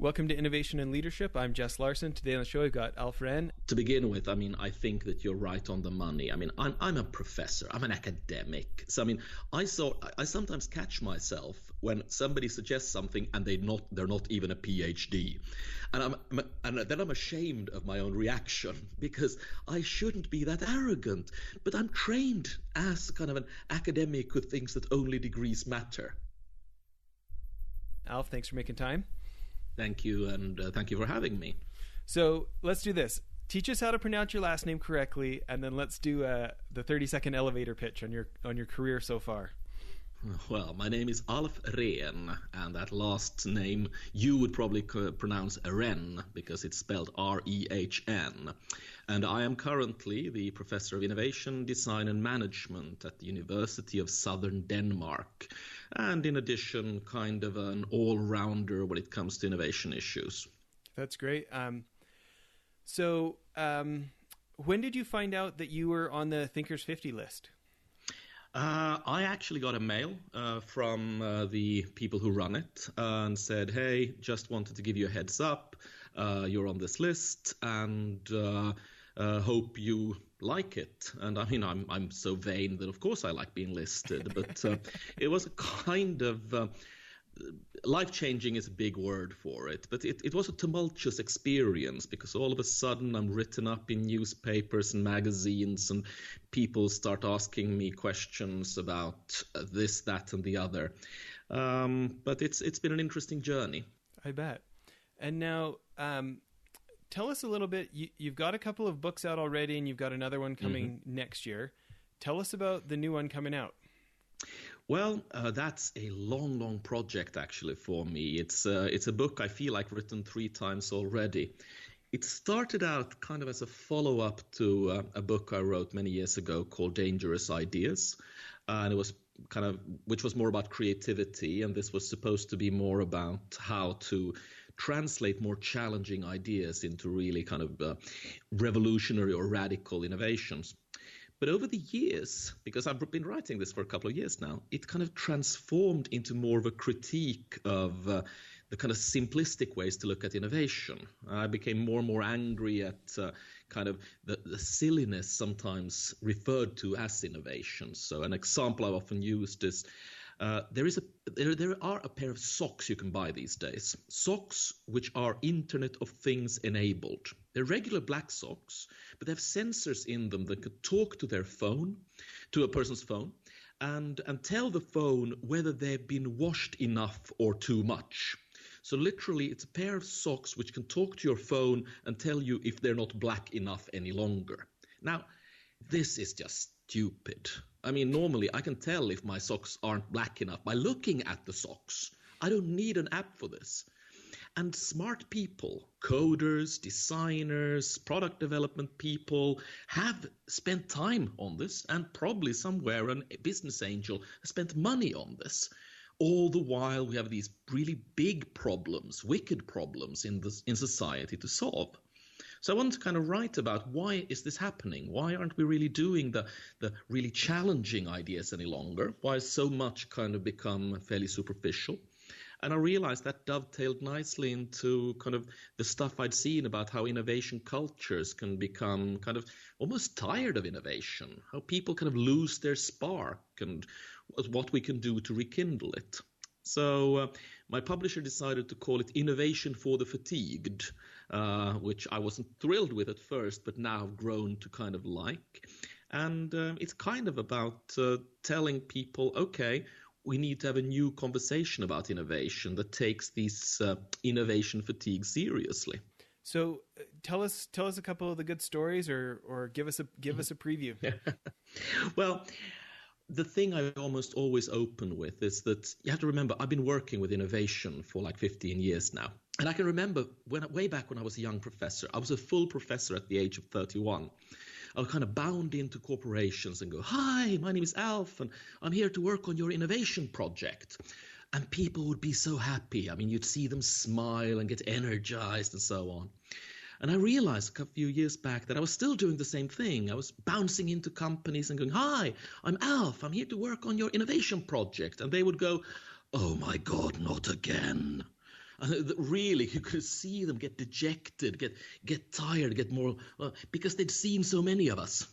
Welcome to Innovation and Leadership. I'm Jess Larson. Today on the show, we've got Alf Rehn. To begin with, I think that you're right on the money. I'm a professor. I'm an academic. So, I sometimes catch myself when somebody suggests something and they're not even a PhD, and then I'm ashamed of my own reaction because I shouldn't be that arrogant. But I'm trained as kind of an academic who thinks that only degrees matter. Alf, thanks for making time. Thank you, and thank you for having me. So let's do this. Teach us how to pronounce your last name correctly, and then let's do the 30-second elevator pitch on your career so far. Well, my name is Alf Rehn, and that last name you would probably pronounce Rehn because it's spelled R-E-H-N. And I am currently the Professor of Innovation, Design and Management at the University of Southern Denmark. And in addition, kind of an all-rounder when it comes to innovation issues. That's great. So when did you find out that you were on the Thinkers 50 list? I actually got a mail from the people who run it and said, hey, just wanted to give you a heads up. You're on this list and hope you like it. And I'm so vain that of course I like being listed, but it was a kind of life-changing is a big word for it, but it was a tumultuous experience because all of a sudden I'm written up in newspapers and magazines and people start asking me questions about this, that, and the other. But it's been an interesting journey. I bet. And now tell us a little bit, you've got a couple of books out already and you've got another one coming next year. Tell us about the new one coming out. Well, that's a long project actually for me. It's a book I feel like written 3 times already. It started out kind of as a follow-up to a book I wrote many years ago called Dangerous Ideas, and it was which was more about creativity, and this was supposed to be more about how to translate more challenging ideas into really kind of revolutionary or radical innovations. But over the years, because I've been writing this for a couple of years now, it kind of transformed into more of a critique of the kind of simplistic ways to look at innovation. I became more and more angry at kind of the silliness sometimes referred to as innovation. So an example I've often used is there are a pair of socks you can buy these days. Socks which are Internet of Things enabled. They're regular black socks, but they have sensors in them that could talk to their phone, to a person's phone, and tell the phone whether they've been washed enough or too much. So literally, it's a pair of socks which can talk to your phone and tell you if they're not black enough any longer. Now, this is just stupid. Normally I can tell if my socks aren't black enough by looking at the socks. I don't need an app for this. And smart people, coders, designers, product development people have spent time on this, and probably somewhere a business angel has spent money on this. All the while we have these really big problems, wicked problems in society to solve. So I want to kind of write about why is this happening? Why aren't we really doing the really challenging ideas any longer? Why has so much kind of become fairly superficial? And I realized that dovetailed nicely into kind of the stuff I'd seen about how innovation cultures can become kind of almost tired of innovation, how people kind of lose their spark and what we can do to rekindle it. So my publisher decided to call it Innovation for the Fatigued, which I wasn't thrilled with at first, but now have grown to kind of like. And it's kind of about telling people, okay, we need to have a new conversation about innovation that takes this innovation fatigue seriously. So tell us a couple of the good stories, or give us a preview. Well, the thing I almost always open with is that you have to remember I've been working with innovation for like 15 years now. And I can remember way back when I was a young professor, I was a full professor at the age of 31. I would kind of bound into corporations and go, hi, my name is Alf, and I'm here to work on your innovation project. And people would be so happy. You'd see them smile and get energized and so on. And I realized a few years back that I was still doing the same thing. I was bouncing into companies and going, hi, I'm Alf. I'm here to work on your innovation project. And they would go, oh my God, not again. And really, you could see them get dejected, get tired, get more, because they'd seen so many of us.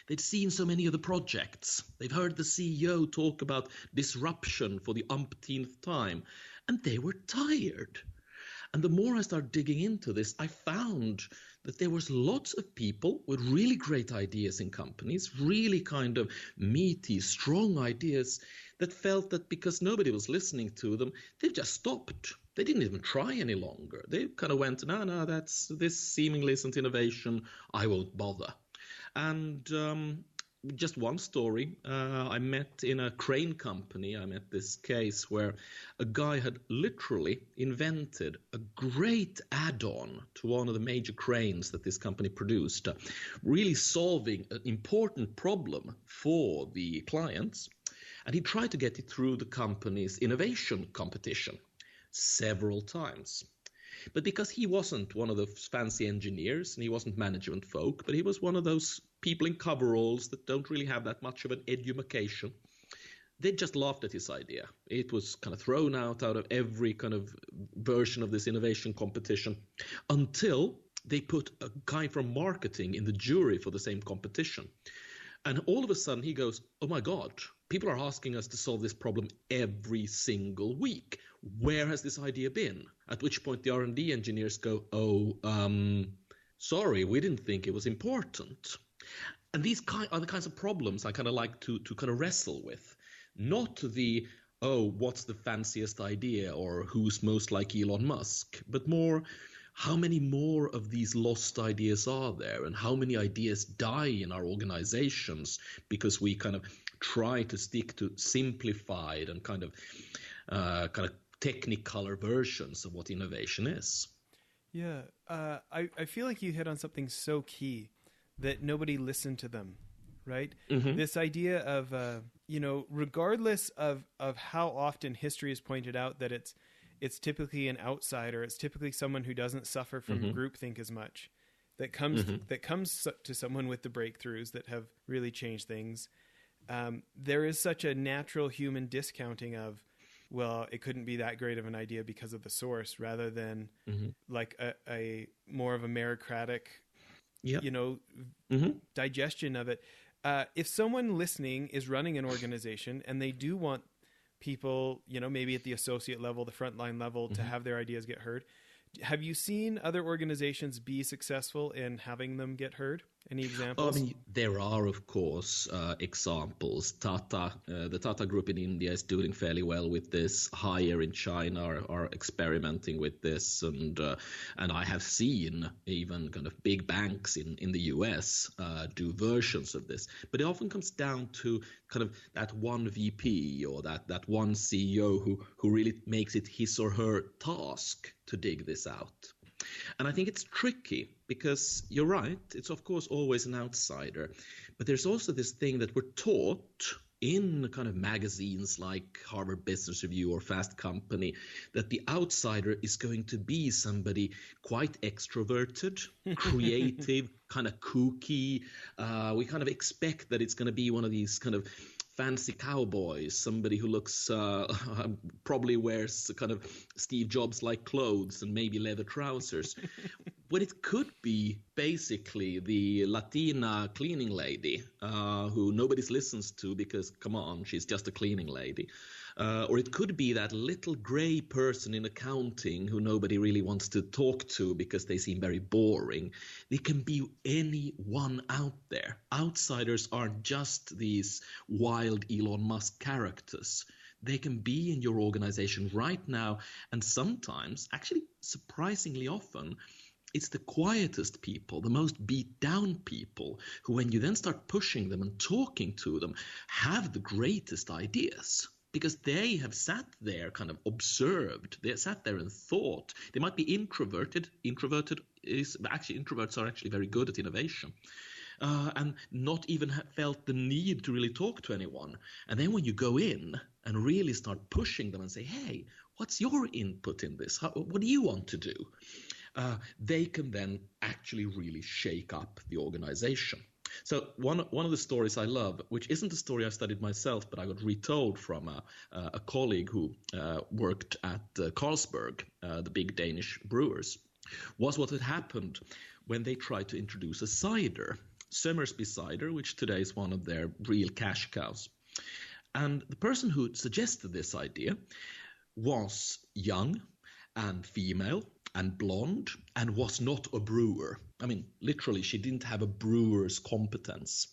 They'd seen so many of the projects. They've heard the CEO talk about disruption for the umpteenth time, and they were tired. And the more I started digging into this, I found that there was lots of people with really great ideas in companies, really kind of meaty, strong ideas, that felt that because nobody was listening to them, they've just stopped. They didn't even try any longer. They kind of went, no, this seemingly isn't innovation. I won't bother. And just one story, I met in a crane company, I met this case where a guy had literally invented a great add-on to one of the major cranes that this company produced, really solving an important problem for the clients. And he tried to get it through the company's innovation competition several times. But because he wasn't one of those fancy engineers and he wasn't management folk, but he was one of those people in coveralls that don't really have that much of an education, they just laughed at his idea. It was kind of thrown out of every kind of version of this innovation competition until they put a guy from marketing in the jury for the same competition. And all of a sudden he goes, oh my God, people are asking us to solve this problem every single week. Where has this idea been? At which point the R&D engineers go, sorry, we didn't think it was important. And these are the kinds of problems I kind of like to kind of wrestle with. Not the, what's the fanciest idea or who's most like Elon Musk, but more, how many more of these lost ideas are there, and how many ideas die in our organizations because we kind of try to stick to simplified and kind of technicolor versions of what innovation is. Yeah, I feel like you hit on something so key, that nobody listened to them, right? Mm-hmm. This idea of, regardless of how often history has pointed out that it's typically an outsider, it's typically someone who doesn't suffer from mm-hmm. groupthink as much, that comes to someone with the breakthroughs that have really changed things. There is such a natural human discounting of, well, it couldn't be that great of an idea because of the source, rather than mm-hmm. like a more of a meritocratic, yep. Mm-hmm. digestion of it. If someone listening is running an organization and they do want people, maybe at the associate level, the frontline level, mm-hmm. to have their ideas get heard, have you seen other organizations be successful in having them get heard? Any examples? I mean, there are, of course, examples. The Tata Group in India is doing fairly well with this. Haier in China are experimenting with this, and I have seen even kind of big banks in the US do versions of this. But it often comes down to kind of that one VP or that one CEO who really makes it his or her task to dig this out. And I think it's tricky because you're right, it's of course always an outsider, but there's also this thing that we're taught in kind of magazines like Harvard Business Review or Fast Company, that the outsider is going to be somebody quite extroverted, creative, kind of kooky. We kind of expect that it's going to be one of these kind of fancy cowboys, somebody who looks probably wears kind of Steve Jobs-like clothes and maybe leather trousers. But it could be basically the Latina cleaning lady who nobody listens to because, come on, she's just a cleaning lady. Or it could be that little gray person in accounting who nobody really wants to talk to because they seem very boring. There can be anyone out there. Outsiders aren't just these wild Elon Musk characters. They can be in your organization right now, and sometimes, actually surprisingly often, it's the quietest people, the most beat down people, who when you then start pushing them and talking to them, have the greatest ideas. Because they have sat there, kind of observed. They sat there and thought. They might be introverted. Introverts are actually very good at innovation, and not even felt the need to really talk to anyone. And then when you go in and really start pushing them and say, "Hey, what's your input in this? What do you want to do?" They can then actually really shake up the organization. So one of the stories I love, which isn't a story I studied myself, but I got retold from a colleague who worked at Carlsberg, the big Danish brewers, was what had happened when they tried to introduce a cider, Somersby cider, which today is one of their real cash cows. And the person who suggested this idea was young and female and blonde and was not a brewer. I mean, literally, she didn't have a brewer's competence.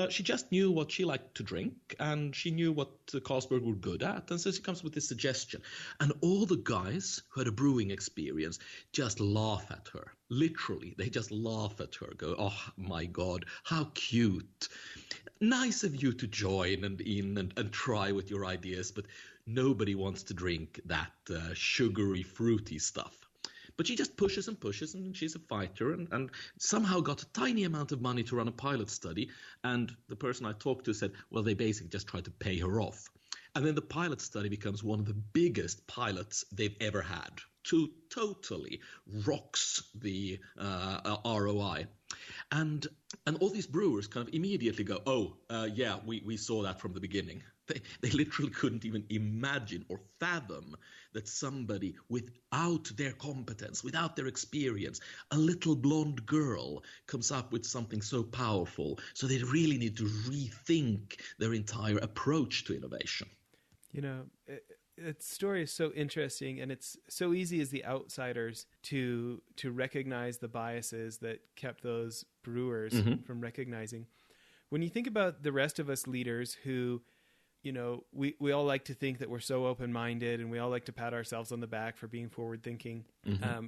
She just knew what she liked to drink, and she knew what Carlsberg were good at. And so she comes with this suggestion. And all the guys who had a brewing experience just laugh at her. Literally, they just laugh at her, go, oh, my God, how cute. Nice of you to join and try with your ideas, but nobody wants to drink that sugary, fruity stuff. But she just pushes and pushes, and she's a fighter, and somehow got a tiny amount of money to run a pilot study. And the person I talked to said, well, they basically just tried to pay her off. And then the pilot study becomes one of the biggest pilots they've ever had. Totally rocks the ROI. And all these brewers kind of immediately go, oh, yeah, we saw that from the beginning. They literally couldn't even imagine or fathom that somebody without their competence, without their experience, a little blonde girl comes up with something so powerful. So they really need to rethink their entire approach to innovation. You know, its story is so interesting, and it's so easy as the outsiders to recognize the biases that kept those brewers from recognizing. When you think about the rest of us leaders who, you know, we all like to think that we're so open-minded, and we all like to pat ourselves on the back for being forward-thinking.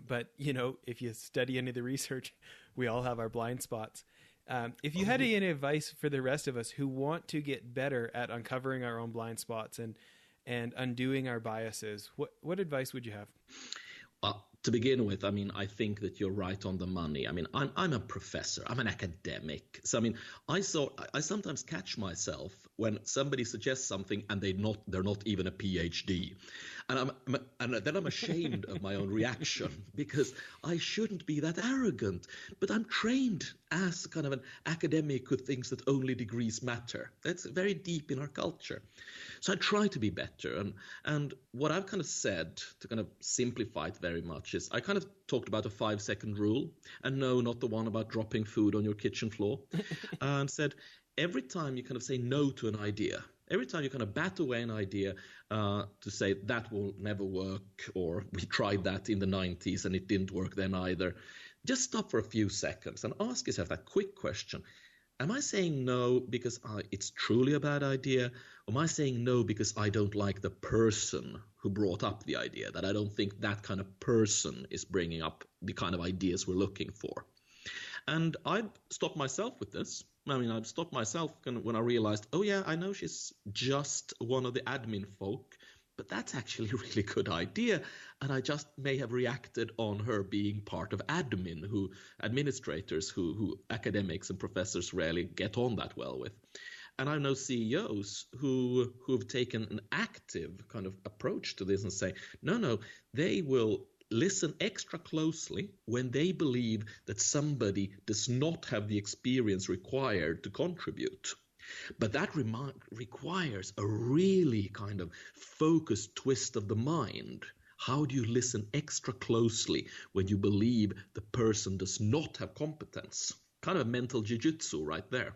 But, you know, if you study any of the research, we all have our blind spots. If you had any advice for the rest of us who want to get better at uncovering our own blind spots and undoing our biases, what advice would you have? Well, to begin with, I mean, I think that you're right on the money. I mean, I'm a professor. I'm an academic. So, I mean, I sometimes catch myself when somebody suggests something and they're not even a PhD. And then I'm ashamed of my own reaction, because I shouldn't be that arrogant. But I'm trained as kind of an academic who thinks that only degrees matter. That's very deep in our culture. So I try to be better. And what I've kind of said, to kind of simplify it very much, is I kind of talked about a 5-second rule. And no, not the one about dropping food on your kitchen floor. And said, every time you kind of say no to an idea, every time you kind of bat away an idea to say that will never work, or we tried that in the 90s and it didn't work then either, just stop for a few seconds and ask yourself that quick question. Am I saying no because it's truly a bad idea? Or am I saying no because I don't like the person who brought up the idea, that I don't think that kind of person is bringing up the kind of ideas we're looking for? And I've stopped myself with this. I mean, I've stopped myself when I realized, oh yeah, I know she's just one of the admin folk, but that's actually a really good idea. And I just may have reacted on her being part of administrators who academics and professors rarely get on that well with. And I know CEOs who have taken an active kind of approach to this and say, no, they will listen extra closely when they believe that somebody does not have the experience required to contribute. But that requires a really kind of focused twist of the mind. How do you listen extra closely when you believe the person does not have competence? Kind of a mental jiu-jitsu right there.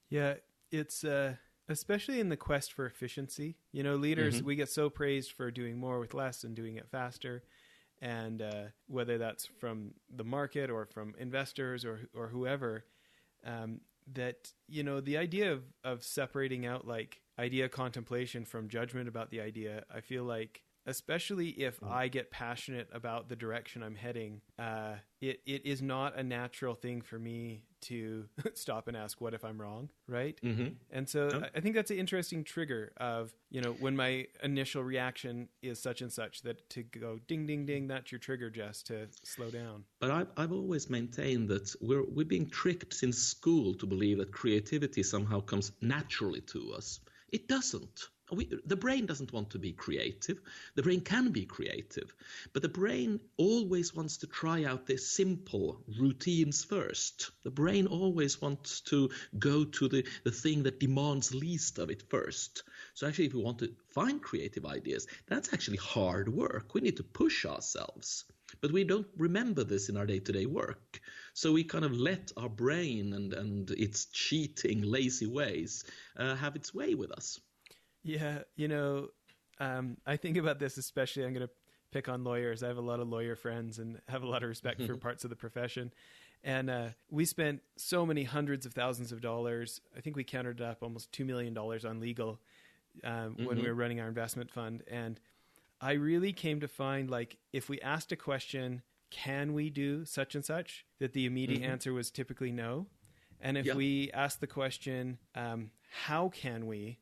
Yeah, it's especially in the quest for efficiency. You know, leaders, we get so praised for doing more with less and doing it faster. And whether that's from the market or from investors or whoever, that, you know, the idea of separating out like idea contemplation from judgment about the idea, I feel like, especially if I get passionate about the direction I'm heading, it is not a natural thing for me to stop and ask, what if I'm wrong, right? And so I think that's an interesting trigger of, you know, when my initial reaction is such and such, that to go ding, ding, ding, that's your trigger, Jess, to slow down. But I've always maintained that we're being tricked since school to believe that creativity somehow comes naturally to us. It doesn't. the brain doesn't want to be creative. The brain can be creative, but the brain always wants to try out the simple routines first. The brain always wants to go to the thing that demands least of it first. So actually, if we want to find creative ideas, that's actually hard work. We need to push ourselves. But we don't remember this in our day-to-day work. So we kind of let our brain and its cheating, lazy ways have its way with us. Yeah, I think about this especially, I'm going to pick on lawyers. I have a lot of lawyer friends and have a lot of respect for parts of the profession. And we spent so many hundreds of thousands of dollars. I think we counted up almost $2 million on legal when we were running our investment fund. And I really came to find, like, if we asked a question, can we do such and such, that the immediate answer was typically no. And if we asked the question, how can we,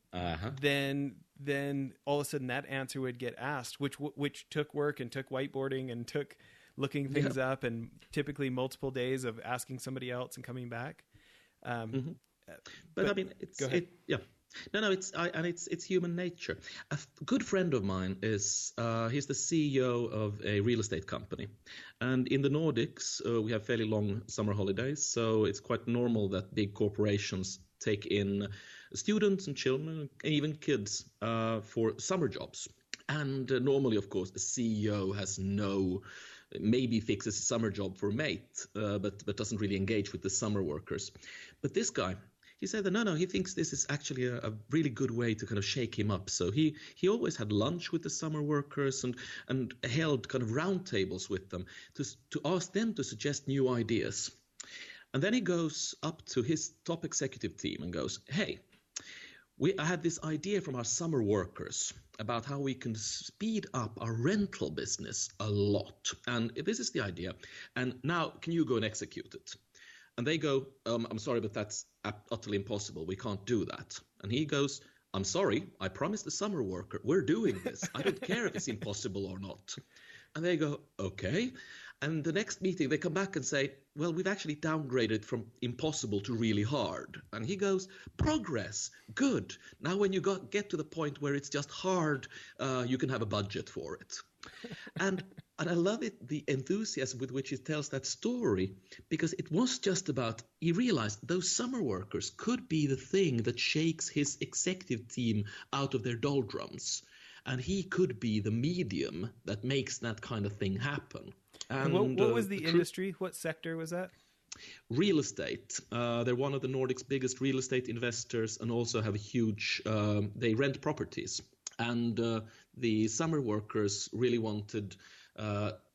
then all of a sudden that answer would get asked, which took work and took whiteboarding and took looking things up and typically multiple days of asking somebody else and coming back. But I mean, it's human nature. A good friend of mine he's the CEO of a real estate company, and in the Nordics we have fairly long summer holidays, so it's quite normal that big corporations take in students and children and even kids for summer jobs. And normally, of course, the CEO has maybe fixes a summer job for a mate, but doesn't really engage with the summer workers. But this guy, he said that no, he thinks this is actually a really good way to kind of shake him up. So he always had lunch with the summer workers and held kind of roundtables with them to ask them to suggest new ideas. And then he goes up to his top executive team and goes, hey, I had this idea from our summer workers about how we can speed up our rental business a lot. And this is the idea. And now can you go and execute it? And they go, I'm sorry, but that's utterly impossible. We can't do that. And he goes, I'm sorry, I promised the summer worker, we're doing this. I don't care if it's impossible or not. And they go, okay. And the next meeting, they come back and say, well, we've actually downgraded from impossible to really hard. And he goes, progress, good. Now when you get to the point where it's just hard, you can have a budget for it. And I love it, the enthusiasm with which he tells that story, because it was just about, he realized those summer workers could be the thing that shakes his executive team out of their doldrums. And he could be the medium that makes that kind of thing happen. And what was the industry? What sector was that? Real estate. They're one of the Nordics' biggest real estate investors and also have a huge, they rent properties. And the summer workers really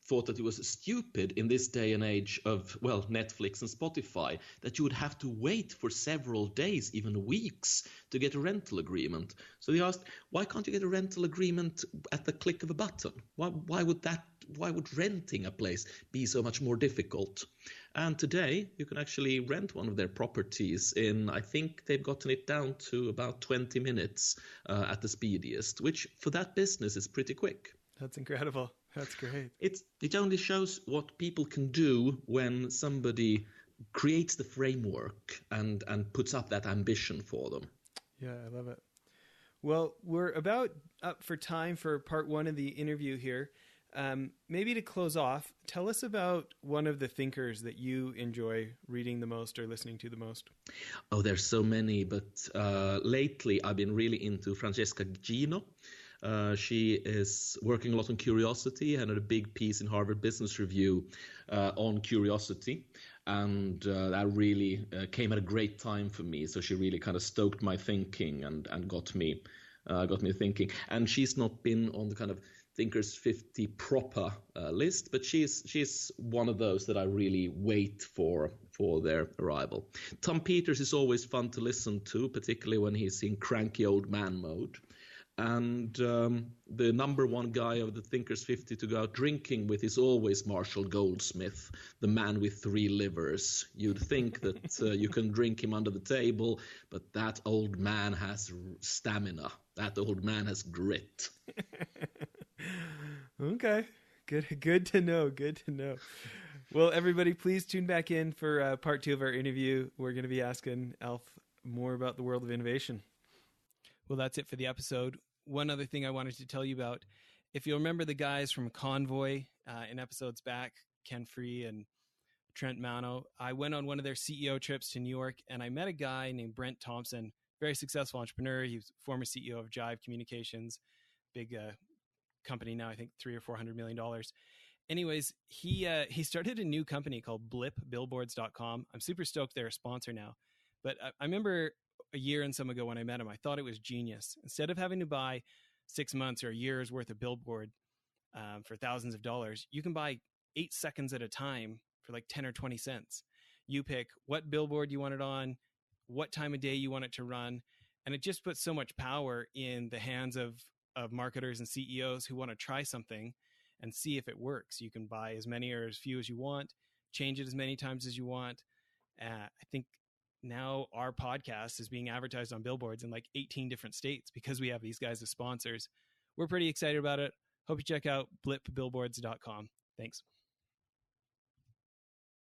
thought that it was stupid in this day and age of, well, Netflix and Spotify, that you would have to wait for several days, even weeks, to get a rental agreement. So they asked, why can't you get a rental agreement at the click of a button? Why would renting a place be so much more difficult? And today you can actually rent one of their properties in, I think they've gotten it down to about 20 minutes at the speediest, which for that business is pretty quick. That's incredible. That's great. It only shows what people can do when somebody creates the framework and puts up that ambition for them. Yeah, I love it. Well, we're about up for time for part one of the interview here. Maybe to close off, tell us about one of the thinkers that you enjoy reading the most or listening to the most. Oh, there's so many, but lately I've been really into Francesca Gino. She is working a lot on curiosity and had a big piece in Harvard Business Review on curiosity. And that really came at a great time for me. So she really kind of stoked my thinking and got me thinking. And she's not been on the kind of Thinkers 50 proper list, but she's one of those that I really wait for their arrival. Tom Peters is always fun to listen to, particularly when he's in cranky old man mode. And the number one guy of the Thinkers 50 to go out drinking with is always Marshall Goldsmith, the man with 3 livers. You'd think that you can drink him under the table, but that old man has stamina. That old man has grit. Okay, good to know. Good to know. Well, everybody, please tune back in for part 2 of our interview. We're going to be asking Alf more about the world of innovation. Well, that's it for the episode. one other thing I wanted to tell you about. If you'll remember the guys from Convoy in episodes back, Ken Free and Trent Mano, I went on one of their CEO trips to New York, and I met a guy named Brent Thompson, very successful entrepreneur. He was former CEO of Jive Communications, big company now, I think $300 or $400 million. Anyways, he started a new company called blipbillboards.com. I'm super stoked they're a sponsor now. But I remember a year and some ago when I met him, I thought it was genius. Instead of having to buy 6 months or a year's worth of billboard for thousands of dollars, you can buy 8 seconds at a time for like 10 or 20 cents. You pick what billboard you want it on, what time of day you want it to run. And it just puts so much power in the hands of marketers and CEOs who want to try something and see if it works. You can buy as many or as few as you want, change it as many times as you want. I think now our podcast is being advertised on billboards in like 18 different states because we have these guys as sponsors. We're pretty excited about it. Hope you check out blipbillboards.com. Thanks.